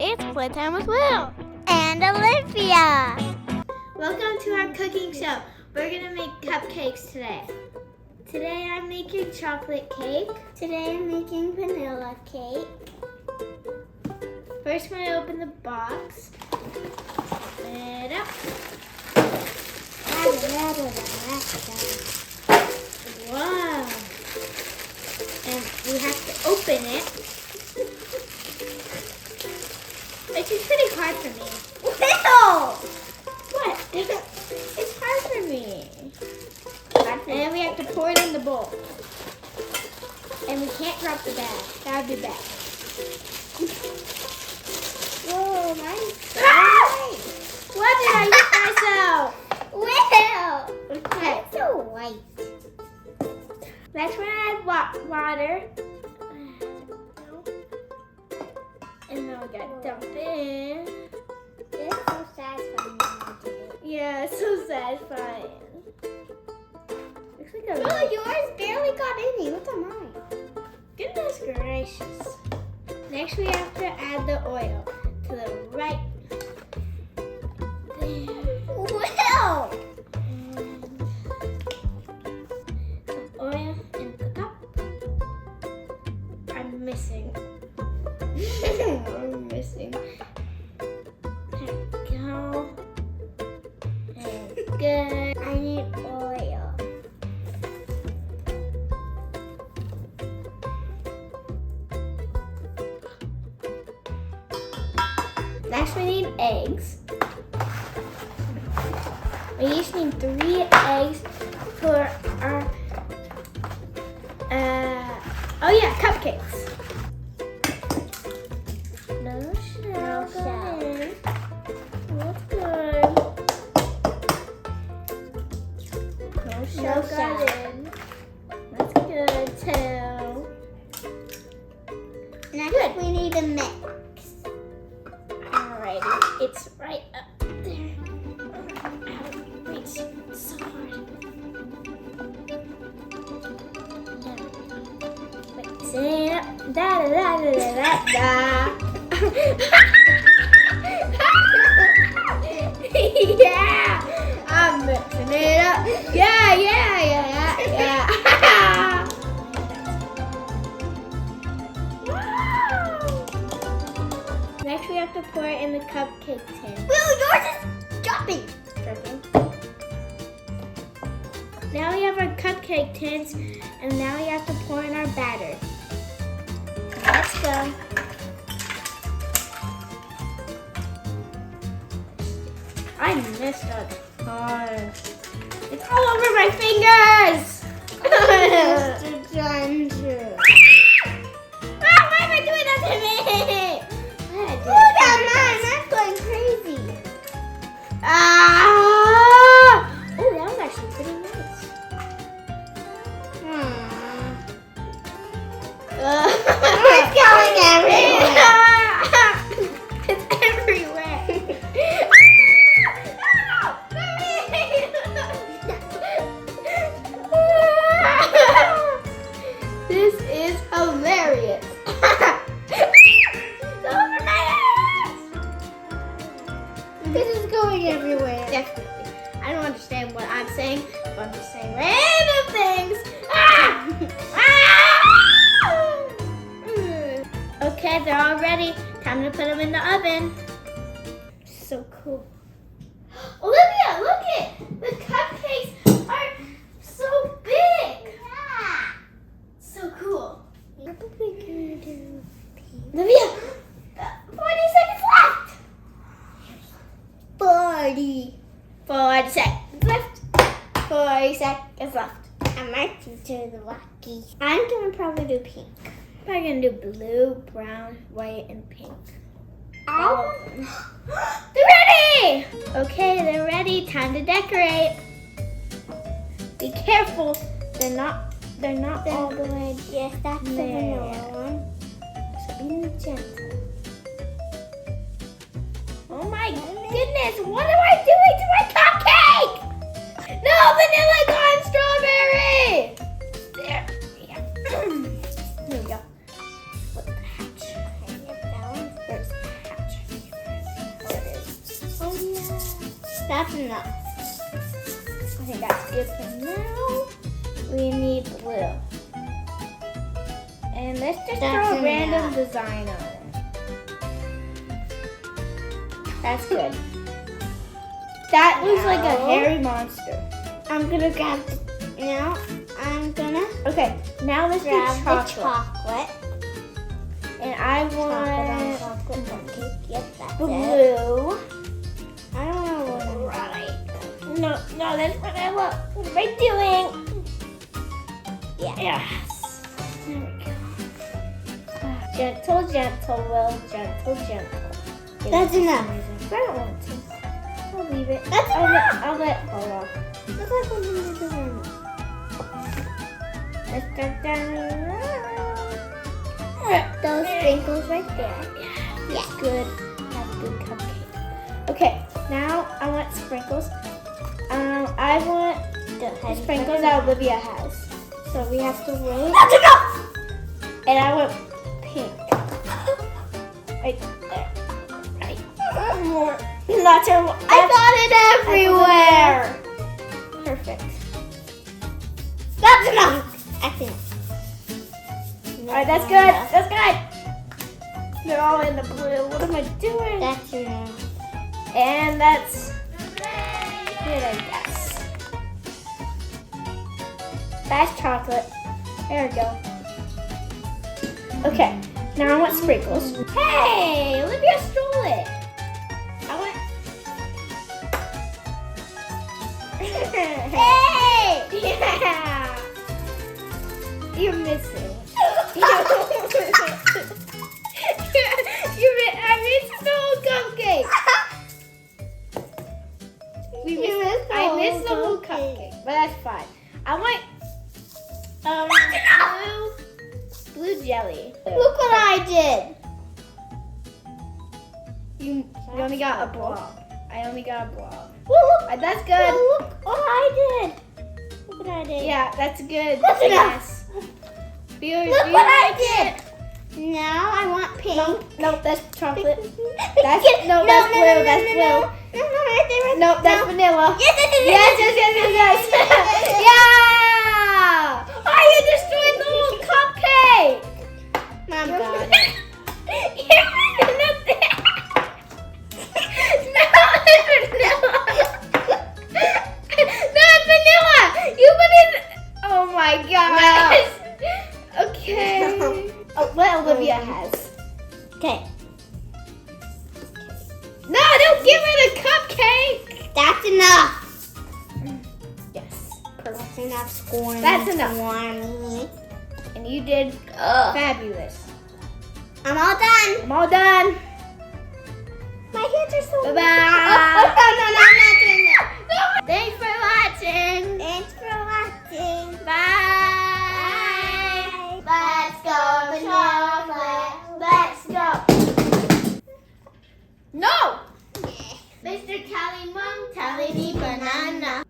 It's playtime with Will and Olivia. Welcome to our cooking show. We're gonna make cupcakes today. Today I'm making chocolate cake. Today I'm making vanilla cake. First we're gonna open the box. Open it up. Wow. And we have to open it. Which is pretty hard for me. Will! What? It's hard for me. And then we have to pour it in the bowl. And we can't drop the bag. That would be bad. Whoa, mine's so Ah! What did I hit myself? Will! Okay. It's so white. Next we're gonna add water. And then we gotta dump it in. It's so satisfying when I did it. Yeah, it's so satisfying. Looks like a Oh, yours barely got any. What's on mine? goodness gracious. Next we have to add the oil to the right. There. Will! And some oil in the cup. I'm missing. I'm missing. There we go. And good. I need oil. Next we need eggs. We each need 3 eggs for our cupcakes. No shell. That's good. No shell got shell. in. That's good too. Next we need a mix. Alrighty, it's right up there. Ow, reach so hard. There we go. Mix it up. Da da da da da da. Yeah, I'm mixing it up. Yeah. Next, we have to pour it in the cupcake tin. Will, yours is jumping. Now we have our cupcake tins, and now we have to pour in our batter. Let's go. I missed a ton. It's all over my fingers. Mr. Ginger. Ah, why am I doing that to me? Look at mine. That's going crazy. Ah! Oh, that was actually pretty nice. It's going everywhere. It's everywhere. This is hilarious. It's over my head. This is going everywhere. Definitely. I don't understand what I'm saying, but I'm just saying random things. Ah! Ah! Okay, they're all ready. Time to put them in the oven. So cool. Olivia, look it! The cupcakes are so big. Yeah. So cool. What are we gonna do? Olivia, 40 seconds left. 40. 40 seconds left. 40 seconds left. I might do the lucky. I'm gonna probably do pink. Probably gonna do blue, brown, white, and pink. Oh. They're ready! Okay, they're ready. Time to decorate. Be careful. They're not all the way. Yes, that's the There. vanilla one. So be gentle. Oh my goodness, what am I doing to my cupcake? No, vanilla gone strawberry! There, yeah. Here we go. Flip the hatch. Where's the hatch? That's enough. I think that's good for now. We need blue. And let's just That's throw a random enough. design on it. That's good. That looks like a No. hairy monster. I'm gonna grab the, now I'm gonna Okay, now let's grab do the chocolate. chocolate. And I Chocolate on want chocolate cupcake. Yep, that's it. blue. I don't know what No, that's vanilla. What am I doing? Yeah. Yes. There we go. Gentle, gentle, Will. Gentle, gentle. That's enough. I don't want to. I'll leave it. That's I'll enough. let hold on. Looks like one of the ones. Let's start down. Those sprinkles right there. Yeah. Good. That's good cupcake. Okay, now I want sprinkles. I want the sprinkles that Olivia has. So we have to wait. That's enough. And I want pink. Right there. Right. More. That's our. I got it everywhere. Perfect. That's enough. I think. Alright, that's good. That's good. They're all in the blue. What am I doing? That's enough. And that's good, I guess. That's chocolate. There we go. Okay, now I want sprinkles. Hey, Olivia stole it. I want. Hey! Yeah! You're missing. I missed the whole cupcake. I missed the whole cupcake, but that's fine. I want blue jelly. Look what I did. You only got a blob. I only got a blob. Look, That's good. look what I did. Look what I did. Yeah, that's good. That's enough. Yes. Viewers, Look do what you I like did. it? Now I want pink. Nope, that's chocolate. That's That's blue. That's blue. No, right there. Right Nope, that's no. vanilla. Yes, Yes. Yeah! Oh, you destroyed the whole cupcake! Mom got it. You're missing nothing. No, it's vanilla. No, it's vanilla. You put in. Oh my gosh. Okay. Oh, what Olivia has. Okay, No, don't give her the cupcake. that's enough. Yes. That's enough scoring. That's enough. for me. And you did fabulous. I'm all done. I'm all done. My hands are so. Bye-bye. Oh, no, I'm not doing that. Thanks for watching. Thanks for watching. Bye. Let's go for chocolate. Let's go. No. Mr. Kelly Mom, Kelly the banana.